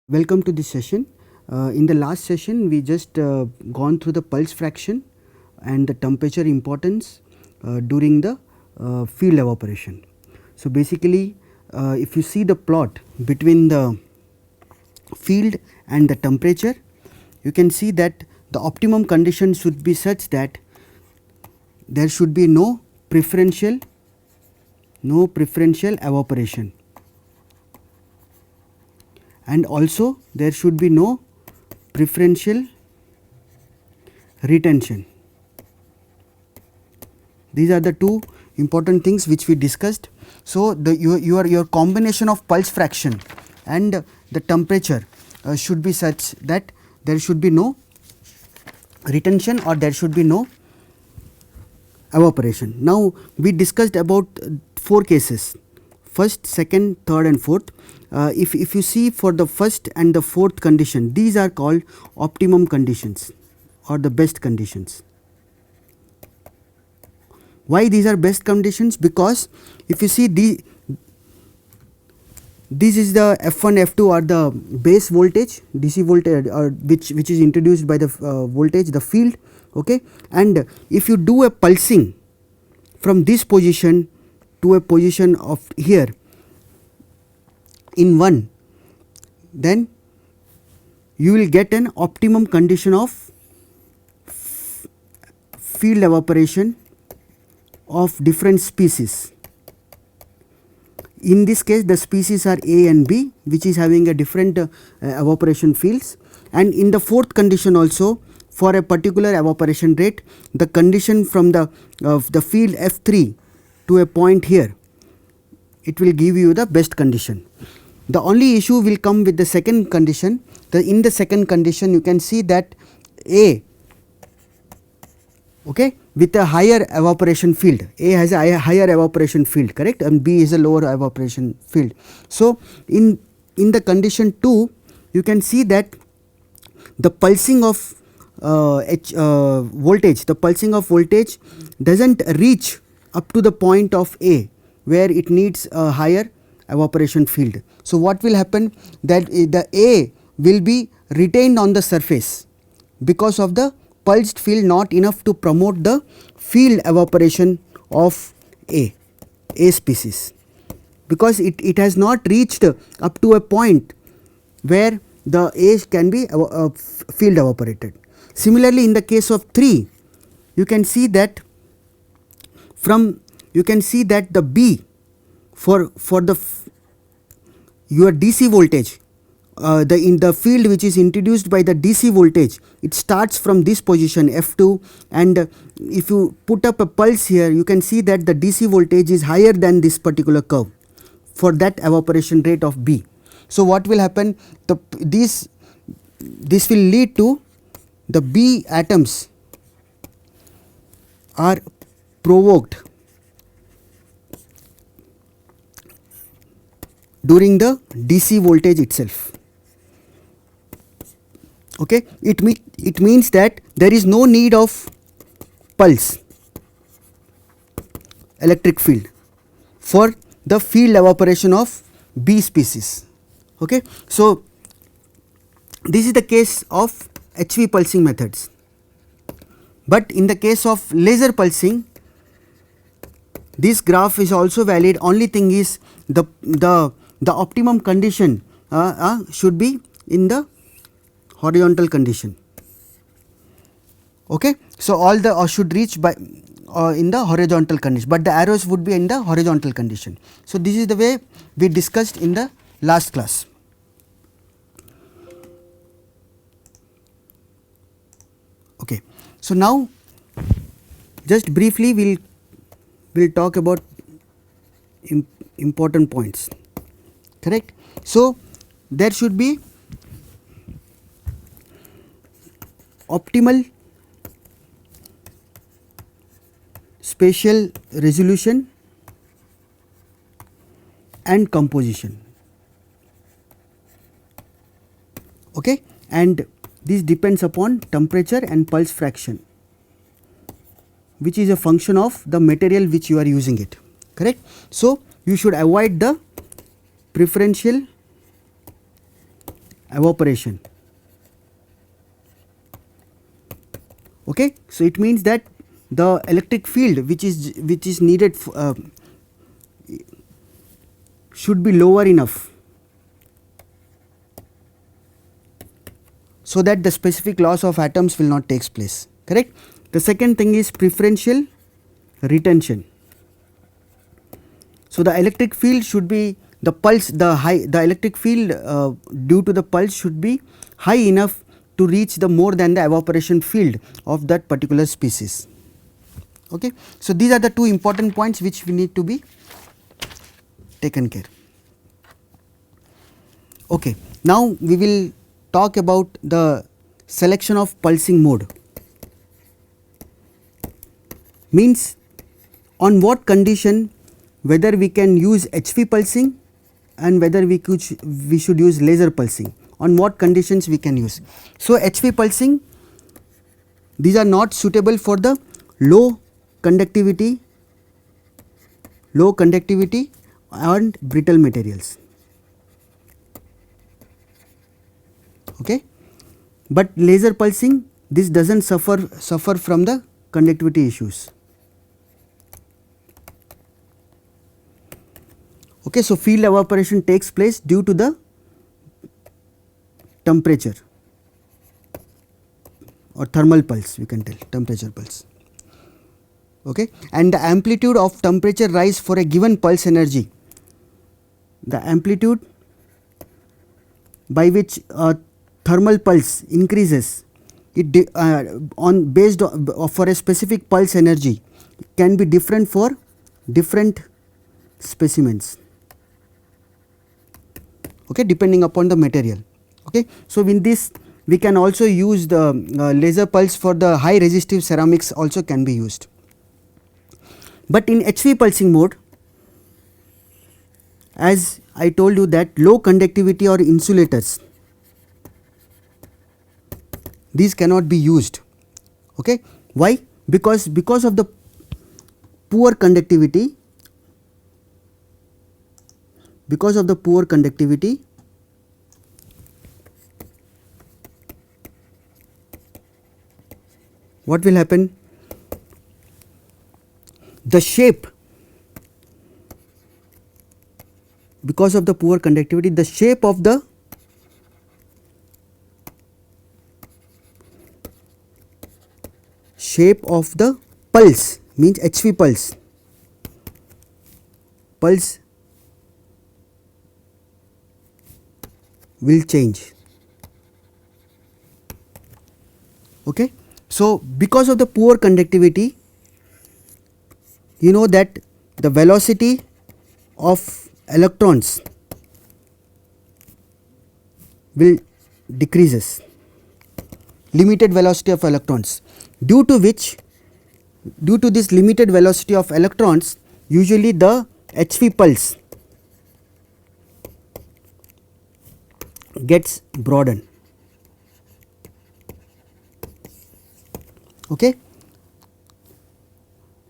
Welcome to this session. In the last session, we just gone through the pulse fraction and the temperature importance during the field evaporation. So basically, if you see the plot between the field and the temperature, you can see that the optimum condition should be such that there should be no preferential evaporation, and also there should be no preferential retention. These are the two important things which we discussed. So your combination of pulse fraction and the temperature should be such that there should be no retention or there should be no evaporation. Now we discussed about 4 cases: first, second, third and fourth. If you see for the first and the fourth condition, these are called optimum conditions or the best conditions. Why these are best conditions? Because if you see this is the F1 F2 or the base voltage, DC voltage, or which is introduced by the voltage, the field, okay. And if you do a pulsing from this position to a position of here in 1, then you will get an optimum condition of field evaporation of different species. In this case, the species are A and B, which is having a different evaporation fields. And in the fourth condition also, for a particular evaporation rate, the condition from the field F3 to a point here, it will give you the best condition. The only issue will come with the second condition. In the second condition, you can see that A, okay, with a higher evaporation field, A has a higher evaporation field, correct, and B is a lower evaporation field. So in the condition 2, you can see that the pulsing of voltage, the pulsing of voltage does not reach up to the point of A where it needs a higher evaporation field. So what will happen, that the A will be retained on the surface because of the pulsed field not enough to promote the field evaporation of A species, because it has not reached up to a point where the A can be field evaporated. Similarly, in the case of 3, you can see that the B for your DC voltage, in the field which is introduced by the DC voltage, it starts from this position F2, and if you put up a pulse here, you can see that the DC voltage is higher than this particular curve for that evaporation rate of B. So what will happen, this will lead to the B atoms are provoked during the DC voltage itself. Okay, it means that there is no need of pulse electric field for the field evaporation of B species. Okay, so this is the case of HV pulsing methods. But in the case of laser pulsing, this graph is also valid. Only thing is the optimum condition should be in the horizontal condition. Okay, so all the should reach by in the horizontal condition, but the arrows would be in the horizontal condition. So this is the way we discussed in the last class. Okay, so now just briefly we'll talk about important points, correct. So there should be optimal spatial resolution and composition, okay, and this depends upon temperature and pulse fraction, which is a function of the material which you are using it, correct. So you should avoid the preferential evaporation. Okay, so it means that the electric field which is needed should be lower enough so that the specific loss of atoms will not take place, correct. The second thing is preferential retention. So the electric field should be the electric field due to the pulse should be high enough to reach the more than the evaporation field of that particular species. Okay. So these are the two important points which we need to be taken care. Okay. Now we will talk about the selection of pulsing mode. Means on what condition whether we can use HV pulsing and whether we should use laser pulsing, on what conditions we can use. So HV pulsing, these are not suitable for the low conductivity and brittle materials. Okay. But laser pulsing, this does not suffer from the conductivity issues. Okay, so field evaporation takes place due to the temperature or thermal pulse, we can tell, temperature pulse. Okay, and the amplitude of temperature rise for a given pulse energy, the amplitude by which thermal pulse increases, it based on for a specific pulse energy can be different for different specimens. Okay, depending upon the material. Okay, so in this we can also use the laser pulse for the high resistive ceramics also can be used. But in HV pulsing mode, as I told you that low conductivity or insulators, these cannot be used. Okay, why? Because of the poor conductivity. Because of the poor conductivity, what will happen? The shape, because of the poor conductivity, the shape of the pulse, means HV pulse will change. Okay. So because of the poor conductivity, you know that the velocity of electrons will decreases, limited velocity of electrons, due to this limited velocity of electrons, usually the HV pulse gets broadened. Okay.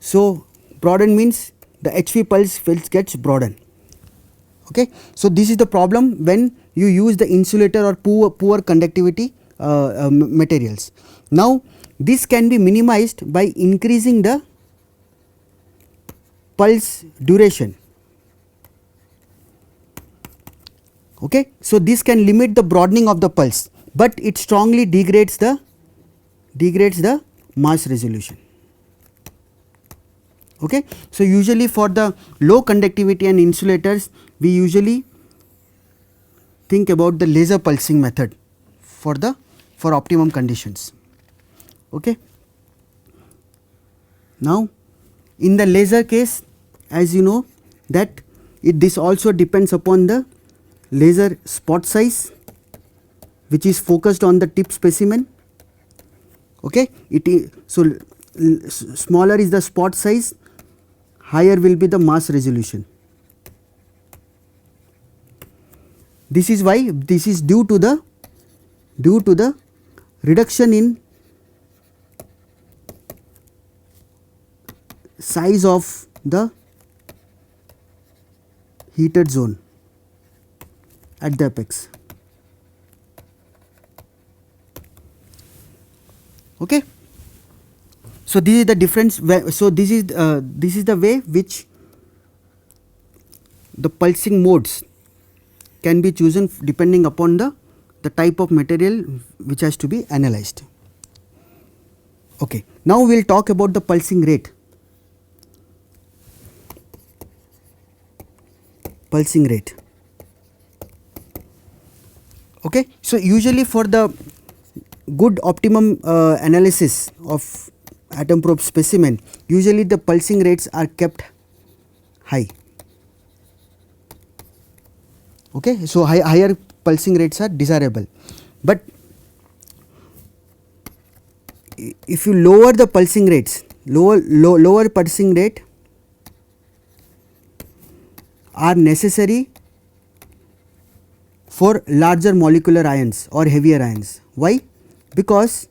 So broaden means the HV pulse gets broadened. Okay. So this is the problem when you use the insulator or poor conductivity materials. Now this can be minimized by increasing the pulse duration. Okay. So this can limit the broadening of the pulse, but it strongly degrades the mass resolution. Okay. So usually for the low conductivity and insulators, we usually think about the laser pulsing method for optimum conditions. Okay. Now in the laser case, as you know that this also depends upon the laser spot size, which is focused on the tip specimen. Okay. So smaller is the spot size, higher will be the mass resolution. This is why this is due to the reduction in size of the heated zone at the apex. Okay. So this is the difference. So this is the way which the pulsing modes can be chosen depending upon the type of material which has to be analyzed. Okay. Now we will talk about the pulsing rate. Pulsing rate. Okay. So usually for the good optimum analysis of atom probe specimen, usually the pulsing rates are kept high. Okay. So higher pulsing rates are desirable, but if you lower the pulsing rates, lower pulsing rate are necessary for larger molecular ions or heavier ions. Why? Because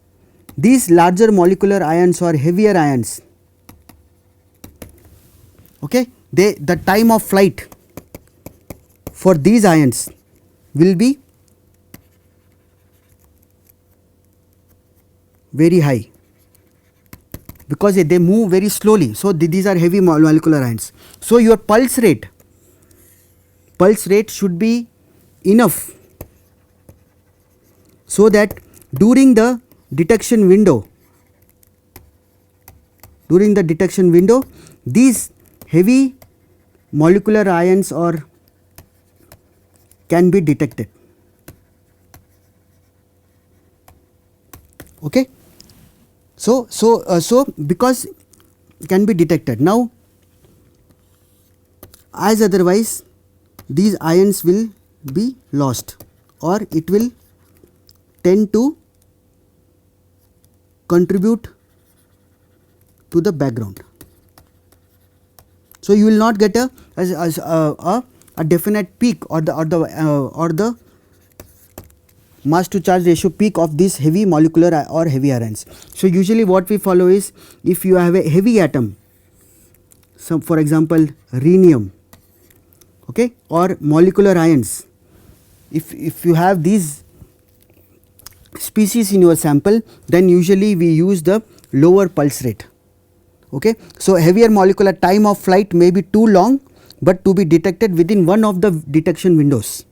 these larger molecular ions or heavier ions, okay, the time of flight for these ions will be very high because they move very slowly. So these are heavy molecular ions. So your pulse rate should be enough so that during the detection window, these heavy molecular ions or can be detected. Okay. So because can be detected. Now as otherwise these ions will be lost or it will tend to contribute to the background. So you will not get a definite peak or the mass to charge ratio peak of these heavy molecular or heavy ions. So usually what we follow is, if you have a heavy atom, some for example rhenium, okay, or molecular ions, if you have these species in your sample, then usually we use the lower pulse rate. Okay. So heavier molecular time of flight may be too long, but to be detected within one of the detection windows.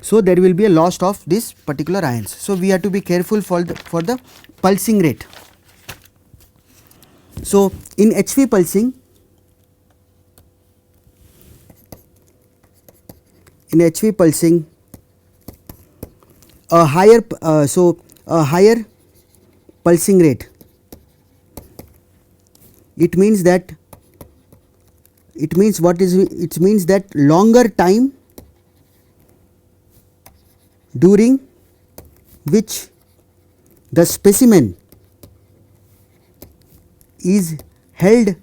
So there will be a loss of this particular ions. So we have to be careful for the pulsing rate. So in HV pulsing, a higher pulsing rate, it means that longer time during which the specimen is held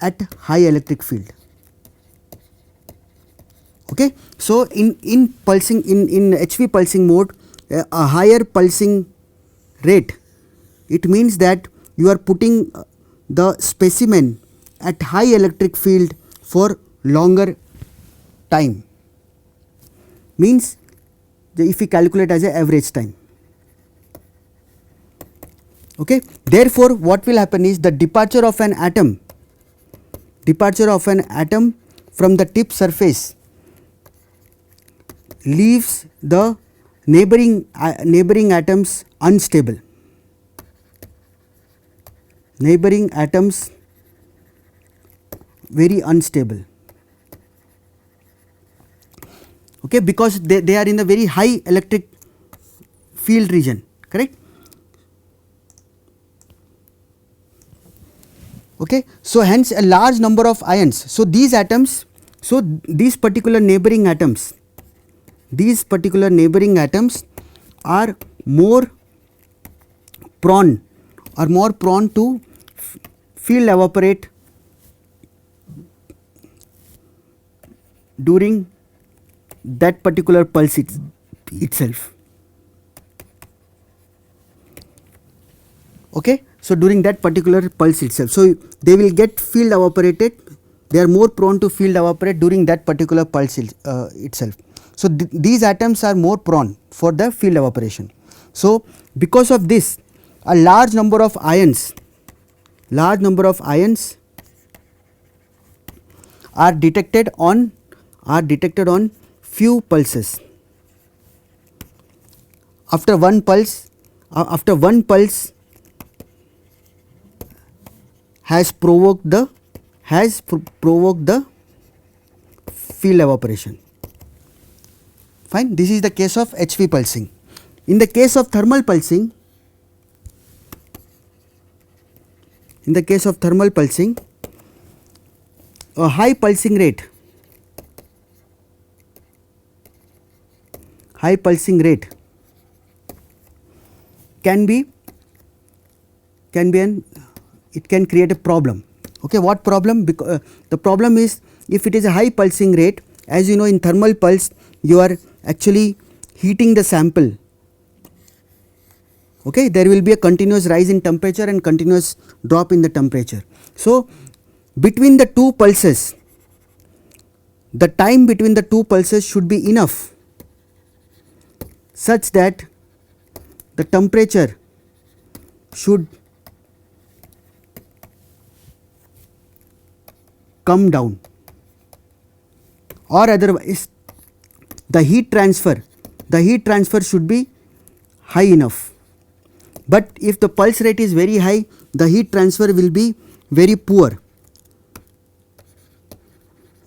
at high electric field. Okay. So in pulsing in HV pulsing mode, a higher pulsing rate, it means that you are putting the specimen at high electric field for longer time, means if we calculate as a average time. Okay. Therefore what will happen is, the departure of an atom from the tip surface leaves the neighboring atoms unstable. Neighboring atoms very unstable. Okay, because they are in the very high electric field region, correct? Okay. So hence a large number of ions. So these atoms, so these particular neighboring atoms are more prone to field evaporate during that particular pulse itself. Okay. So during that particular pulse itself, so they will get field evaporated, they are more prone to field evaporate during that particular pulse itself. So these atoms are more prone for the field evaporation. So because of this, a large number of ions are detected on few pulses. After one pulse has provoked the field evaporation. Fine. This is the case of HV pulsing. In the case of thermal pulsing, a high pulsing rate it can create a problem. Okay, what problem? Because the problem is, if it is a high pulsing rate, as you know, in thermal pulse you are actually heating the sample. Okay, there will be a continuous rise in temperature and continuous drop in the temperature. So between the two pulses, the time between the two pulses should be enough such that the temperature should come down, or otherwise the heat transfer should be high enough. But if the pulse rate is very high, the heat transfer will be very poor,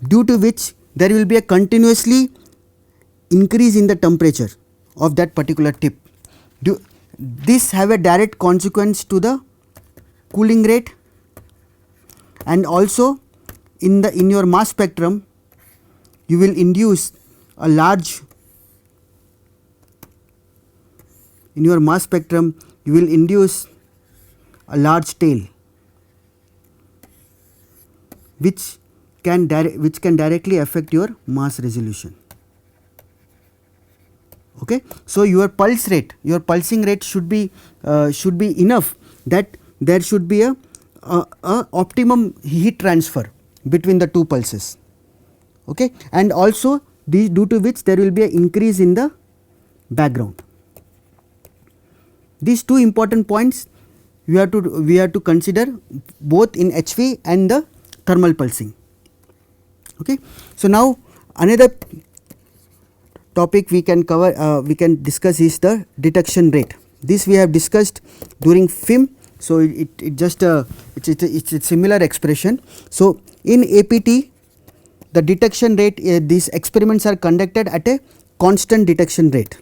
due to which there will be a continuously increase in the temperature of that particular tip. This have a direct consequence to the cooling rate, and also in your mass spectrum you will induce a large tail, which can directly affect your mass resolution. Okay, so your pulsing rate should be enough that there should be a optimum heat transfer between the two pulses. Okay, and also due to which there will be an increase in the background. These two important points we have to consider both in HV and the thermal pulsing. Okay, so now another topic we can discuss is the detection rate. This we have discussed during FIM. So it's a similar expression. So in APT, the detection rate, these experiments are conducted at a constant detection rate.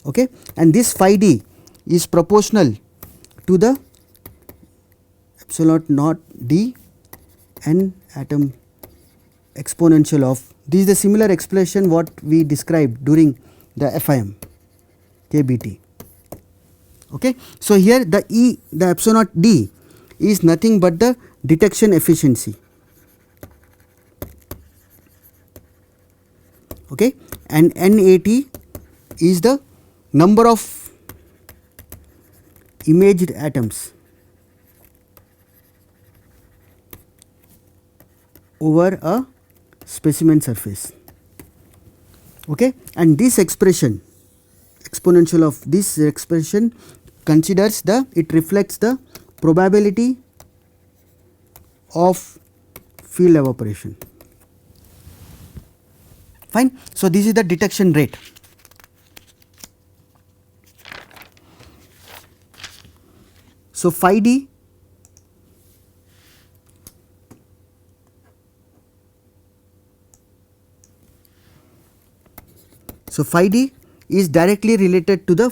Okay, and this phi d is proportional to the epsilon naught d n atom exponential of, this is the similar expression what we described during the FIM KBT. Okay, so here the epsilon naught d is nothing but the detection efficiency. Okay, and NAT is the number of imaged atoms over a specimen surface. Okay, and this expression, exponential of this expression, considers it reflects the probability of field evaporation. Fine. So this is the detection rate. So phi d is directly related to the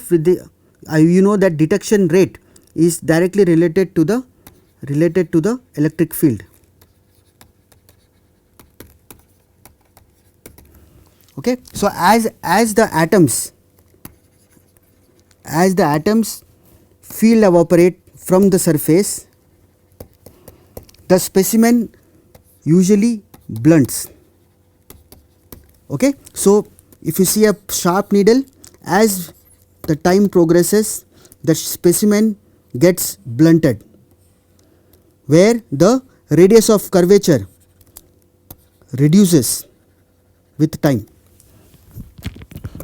you know that detection rate is directly related to the electric field. Okay, so as the atoms field evaporate from the surface, the specimen usually blunts. Okay, so if you see a sharp needle, as the time progresses, the specimen gets blunted, where the radius of curvature reduces with time,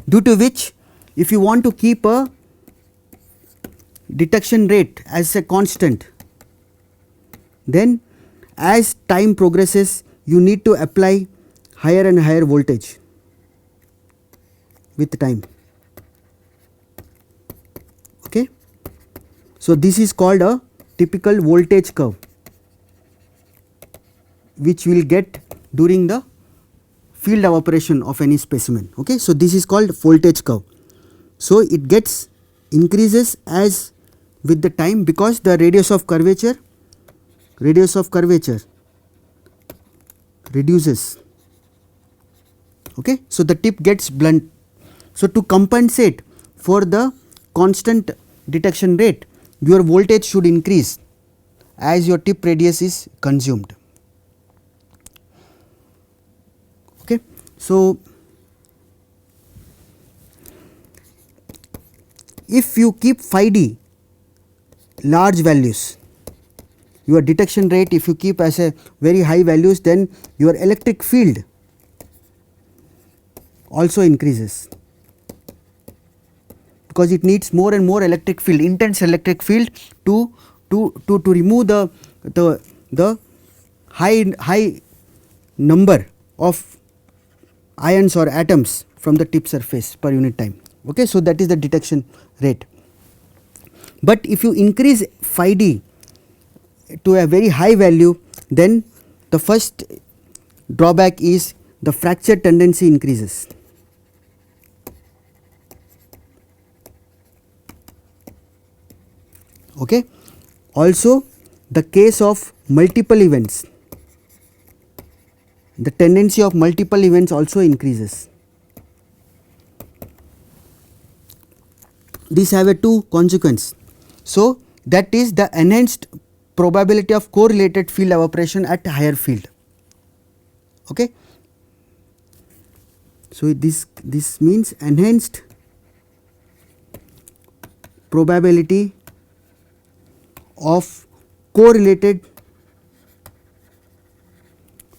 due to which if you want to keep a detection rate as a constant, then as time progresses you need to apply higher and higher voltage with time. Okay. So this is called a typical voltage curve which we will get during the field evaporation of any specimen. Okay. So this is called voltage curve. So it gets increases as with the time because the radius of curvature reduces. Okay. So the tip gets blunt. So to compensate for the constant detection rate, your voltage should increase as your tip radius is consumed. Okay. So if you keep phi d large values, your detection rate if you keep as a very high values, then your electric field also increases because it needs more and more electric field, intense electric field to remove the high number of ions or atoms from the tip surface per unit time. Okay. So that is the detection rate. But if you increase phi d to a very high value, then the first drawback is the fracture tendency increases. Okay. Also the case of multiple events, the tendency of multiple events also increases. These have a two consequence. So that is the enhanced probability of correlated field evaporation at higher field. Okay. So this means enhanced probability of correlated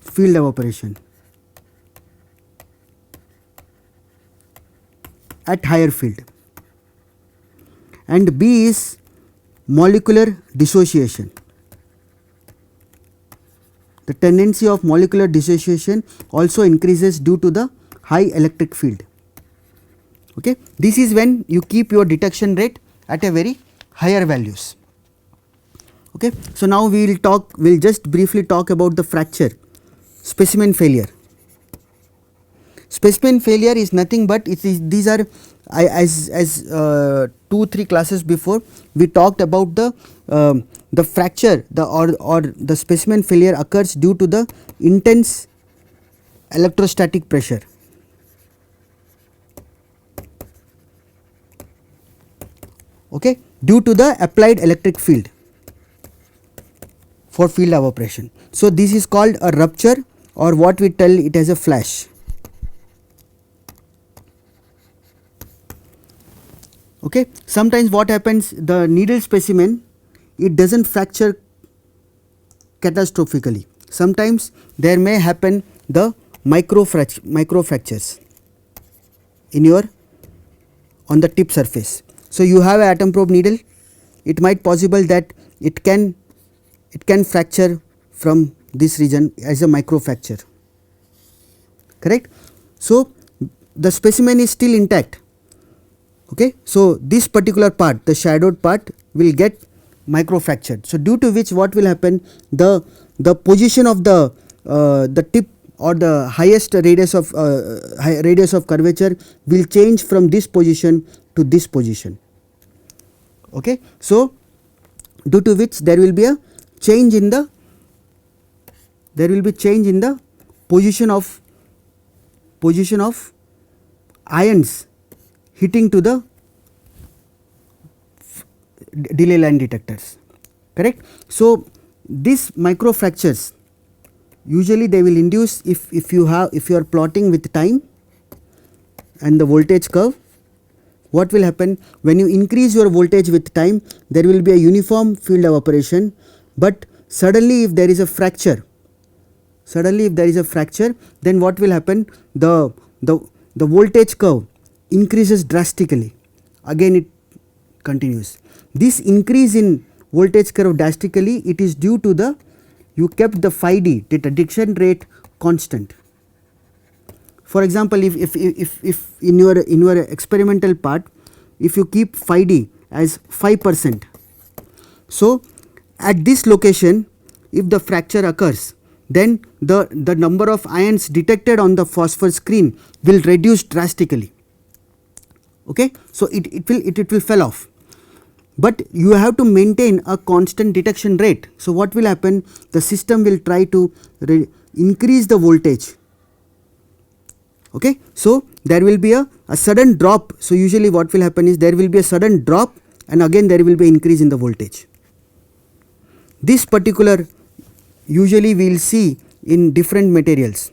field evaporation at higher field. And B is molecular dissociation. The tendency of molecular dissociation also increases due to the high electric field. Okay. This is when you keep your detection rate at a very higher values. Okay. So now we will just briefly talk about the fracture, specimen failure. Specimen failure is nothing but these are as 2-3 classes before we talked about the fracture or the specimen failure occurs due to the intense electrostatic pressure. Okay, due to the applied electric field for field evaporation. So this is called a rupture, or what we tell it as a flash. Okay. Sometimes what happens, the needle specimen, it does not fracture catastrophically. Sometimes there may happen the micro fractures in your on the tip surface. So you have an atom probe needle, it might possible that it can fracture from this region as a micro fracture, correct. So the specimen is still intact. Okay. So this particular part, the shadowed part, will get micro fractured. So due to which what will happen, the position of the tip or the highest radius of curvature will change from this position to this position. Okay. So due to which there will be a change in the position of ions hitting to the delay line detectors, correct. So these micro fractures usually they will induce if you are plotting with time and the voltage curve. What will happen when you increase your voltage with time, there will be a uniform field evaporation, but suddenly if there is a fracture, then what will happen, the voltage curve increases drastically. Again it continues. This increase in voltage curve drastically, it is due to the, you kept the phi d, the detection rate, constant. For example, if in your experimental part, if you keep phi d as 5%, so at this location if the fracture occurs, then the number of ions detected on the phosphor screen will reduce drastically. Okay, so it will fall off, but you have to maintain a constant detection rate. So what will happen, the system will try to increase the voltage. Okay, so there will be a sudden drop. So usually what will happen is there will be a sudden drop and again there will be an increase in the voltage. This particular usually we will see in different materials.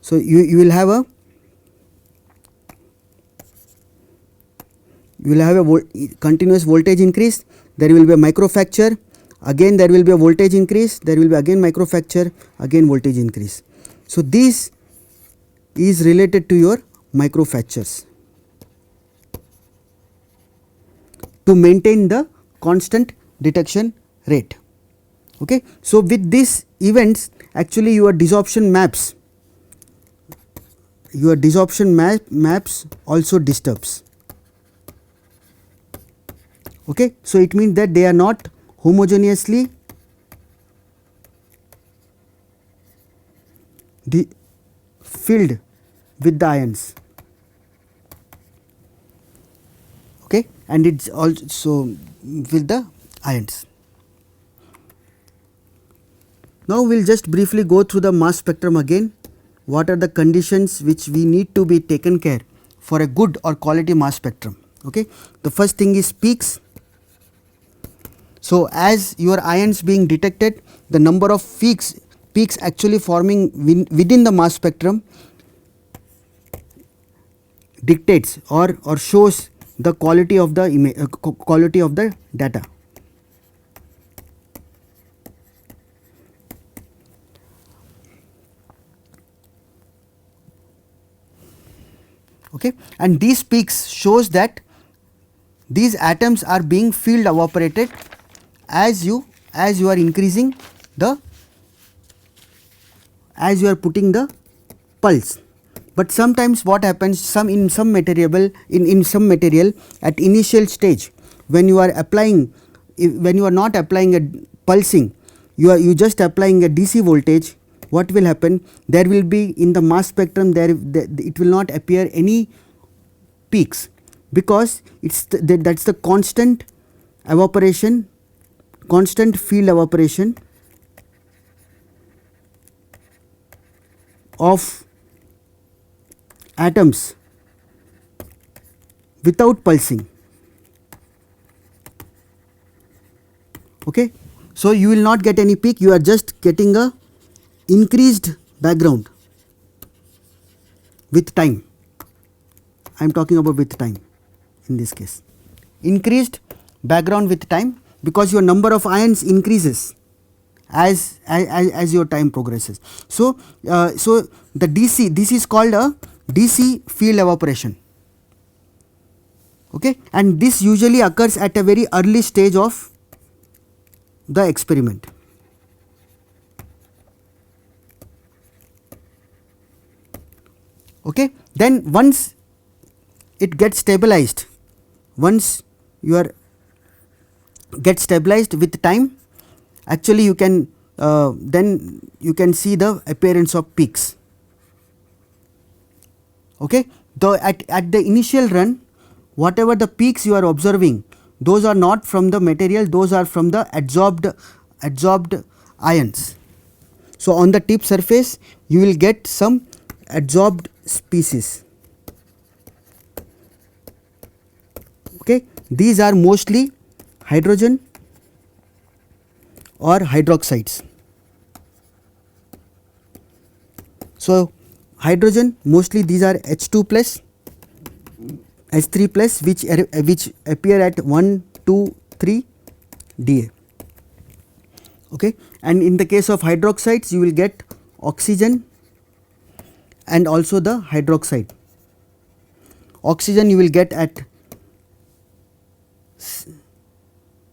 So you will have a continuous voltage increase, there will be a microfracture, again there will be a voltage increase, there will be again microfracture, again voltage increase. So this is related to your microfractures to maintain the constant detection rate. Okay, so with these events actually your desorption maps also disturbs. Okay, so it means that they are not homogeneously filled with the ions. Okay, and it's also with the ions. Now we will just briefly go through the mass spectrum again. What are the conditions which we need to be taken care for a good or quality mass spectrum? Okay, the first thing is peaks. So as your ions being detected, the number of peaks actually forming within the mass spectrum dictates or shows the quality of the quality of the data. Okay, and these peaks shows that these atoms are being field evaporated as you are increasing the, as you are putting the pulse. But sometimes what happens, in some material at initial stage, when you are applying, when you are not applying a pulsing, you just applying a DC voltage, what will happen, there will be in the mass spectrum it will not appear any peaks, because it's that's the constant evaporation, constant field evaporation of atoms without pulsing. Okay, so you will not get any peak, you are just getting a increased background with time. I am talking about with time in this case, increased background with time, because your number of ions increases as your time progresses. So so the DC, this is called a DC field evaporation. Okay, and this usually occurs at a very early stage of the experiment. Okay, then once it gets stabilized, once you are get stabilized with time, actually you can then you can see the appearance of peaks. Okay, though at the initial run, whatever the peaks you are observing, those are not from the material, those are from the adsorbed ions. So on the tip surface you will get some adsorbed species. Okay, these are mostly hydrogen or hydroxides. So hydrogen, mostly these are H2 plus, H3 plus, which appear at 1, 2, 3 Da. Okay, and in the case of hydroxides you will get oxygen and also the hydroxide. oxygen you will get at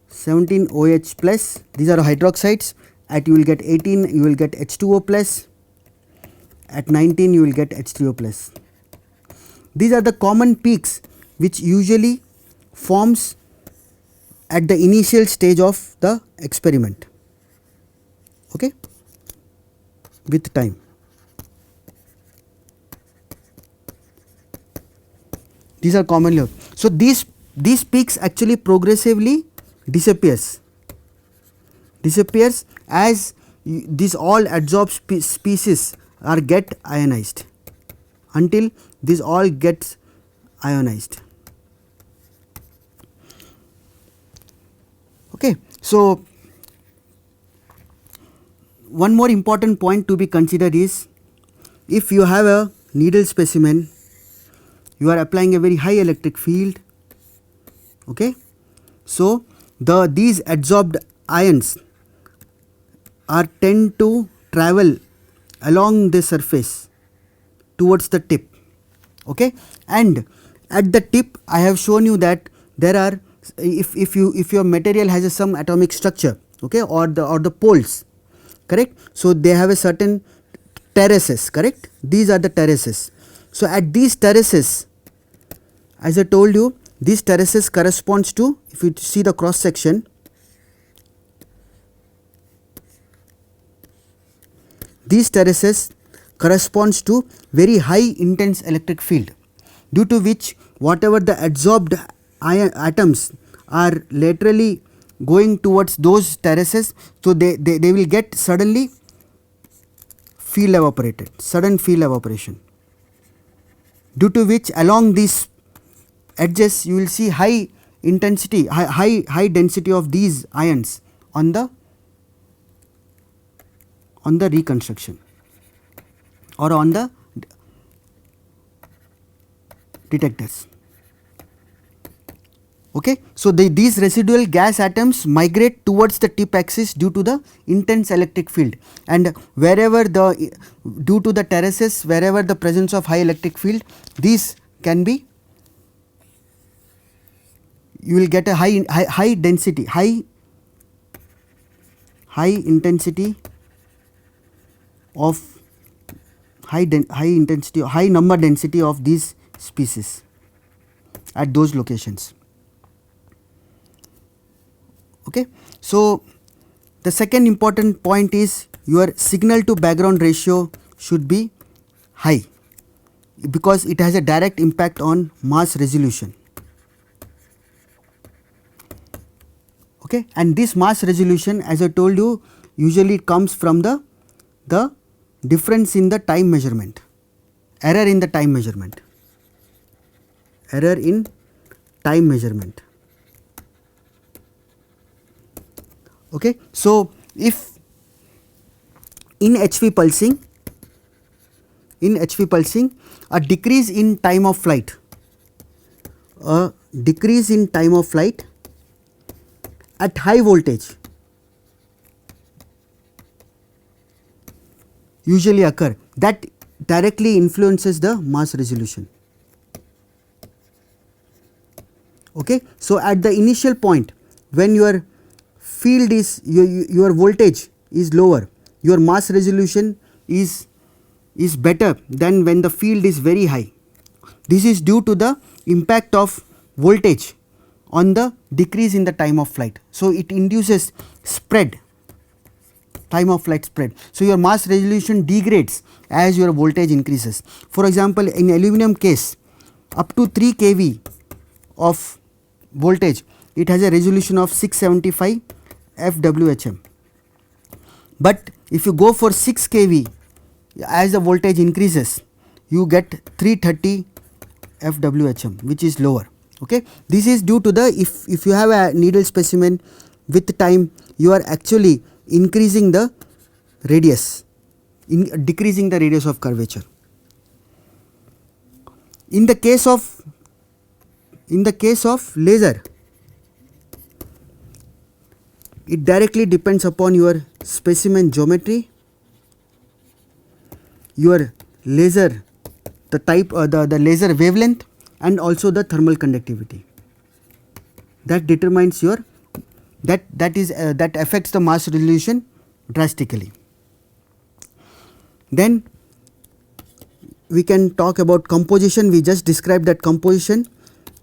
17 OH plus, these are hydroxides. At you will get 18 you will get H2O plus, at 19 you will get H3O plus. These are the common peaks which usually forms at the initial stage of the experiment, okay, with time. These are commonly, so these peaks actually progressively disappears as these all adsorbed species are get ionized, until this all gets ionized. Okay. So, one more important point to be considered is, if you have a needle specimen, you are applying a very high electric field, okay. So, these adsorbed ions tend to travel along the surface towards the tip, okay, and at the tip I have shown you that there are, if your material has some atomic structure, okay, or the poles, correct. So, they have a certain terraces, correct. These are the terraces. So, at these terraces, as I told you, these terraces corresponds to, if you see the cross section, these terraces corresponds to very high intense electric field, due to which whatever the adsorbed atoms are laterally going towards those terraces, so they will get suddenly field evaporated, sudden field evaporation, due to which along these edges you will see high intensity, high density of these ions on the reconstruction or on the detectors. Okay. So, these residual gas atoms migrate towards the tip axis due to the intense electric field, and wherever due to the terraces, wherever the presence of high electric field, these can be, you will get a high density, high intensity of high number density of these species at those locations. Okay. So, the second important point is your signal to background ratio should be high, because it has a direct impact on mass resolution. Okay. And this mass resolution, as I told you, usually comes from the difference in the time measurement, error in the time measurement, Okay. So, if in HV pulsing, a decrease in time of flight, at high voltage usually occur, that directly influences the mass resolution. Okay. So, at the initial point, when your field is, your voltage is lower, your mass resolution is better than when the field is very high. This is due to the impact of voltage on the decrease in the time of flight. So, it induces spread, time of flight spread. So, your mass resolution degrades as your voltage increases. For example, in aluminum case, up to 3 kV of voltage, it has a resolution of 675 FWHM. But if you go for 6 kV, as the voltage increases, you get 330 FWHM, which is lower. Okay. This is due to the, if you have a needle specimen, with time you are actually increasing the radius, decreasing the radius of curvature. In the case of laser, it directly depends upon your specimen geometry, your laser, the type, the laser wavelength, and also the thermal conductivity. That determines your that affects the mass resolution drastically. Then we can talk about composition. We just described that composition.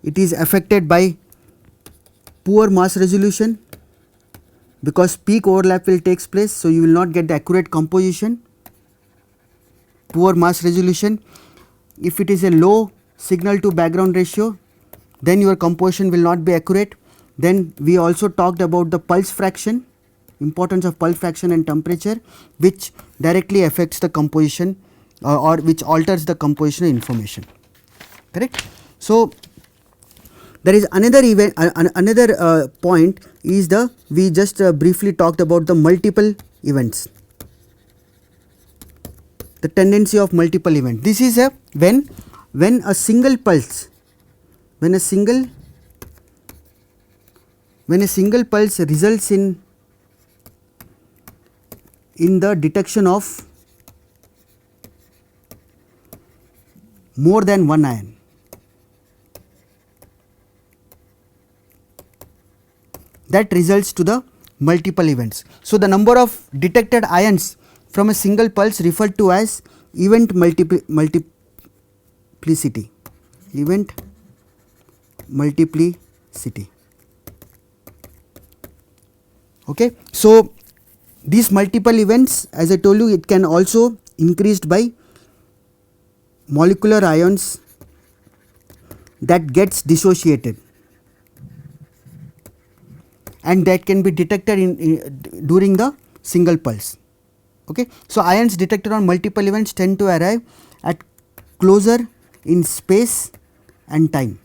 It is affected by poor mass resolution because peak overlap will takes place, so you will not get the accurate composition. Poor mass resolution. If it is a low signal to background ratio, then your composition will not be accurate. Then we also talked about the pulse fraction, importance of pulse fraction and temperature, which directly affects the composition or which alters the composition information, correct. So there is another event, another point is the, we just briefly talked about the multiple events, the tendency of multiple event. This is a when a single pulse, when a single pulse results in the detection of more than one ion. That results to the multiple events. So the number of detected ions from a single pulse referred to as event multiplicity. Event multiplicity. Okay. So these multiple events, as I told you, it can also increased by molecular ions that gets dissociated, and that can be detected during the single pulse. Okay. So ions detected on multiple events tend to arrive at closer in space and time,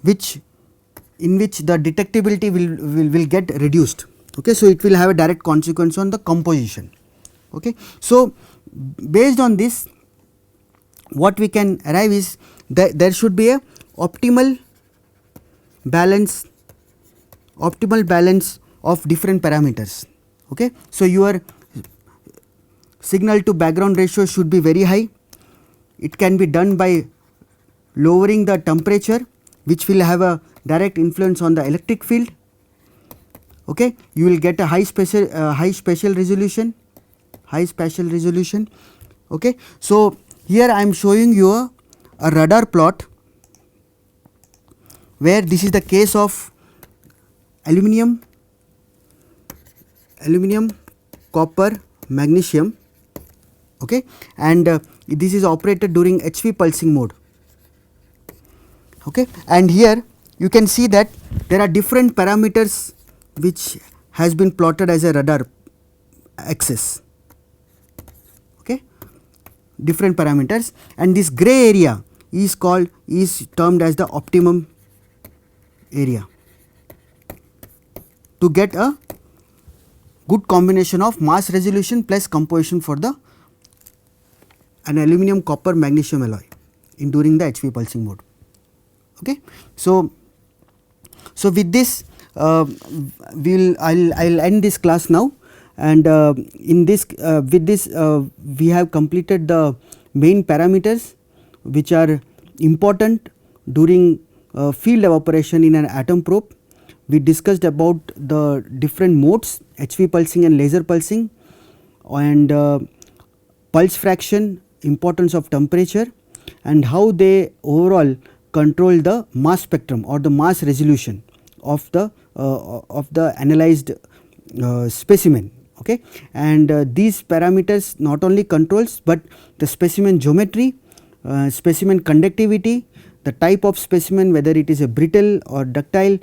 in which the detectability will get reduced. Okay. So it will have a direct consequence on the composition. Okay. So based on this, what we can arrive is that there should be a optimal balance of different parameters. Okay. So your signal to background ratio should be very high. It can be done by lowering the temperature, which will have a direct influence on the electric field. Okay. You will get a high spatial resolution. Okay. So here I am showing you a radar plot where this is the case of aluminum, copper, magnesium. Okay. And this is operated during HV pulsing mode. Okay. And here you can see that there are different parameters which has been plotted as a radar axis. Okay. Different parameters, and this gray area is termed as the optimum area to get a good combination of mass resolution plus composition for an aluminum copper magnesium alloy during the HV pulsing mode. Okay. So with this I'll end this class now, and in this with this we have completed the main parameters which are important during field evaporation in an atom probe. We discussed about the different modes, HV pulsing and laser pulsing, and pulse fraction, importance of temperature, and how they overall control the mass spectrum or the mass resolution of the analyzed specimen. Okay. And these parameters not only controls but the specimen geometry, specimen conductivity, the type of specimen, whether it is a brittle or ductile,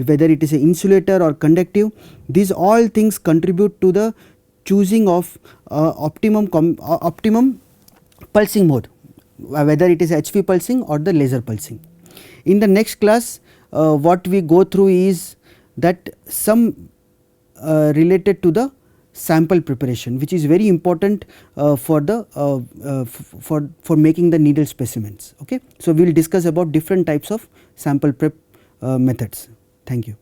whether it is an insulator or conductive. These all things contribute to the choosing of optimum pulsing mode, whether it is HV pulsing or the laser pulsing. In the next class, what we go through is that some related to the sample preparation, which is very important for making the needle specimens. Okay. So we will discuss about different types of sample prep methods. Thank you.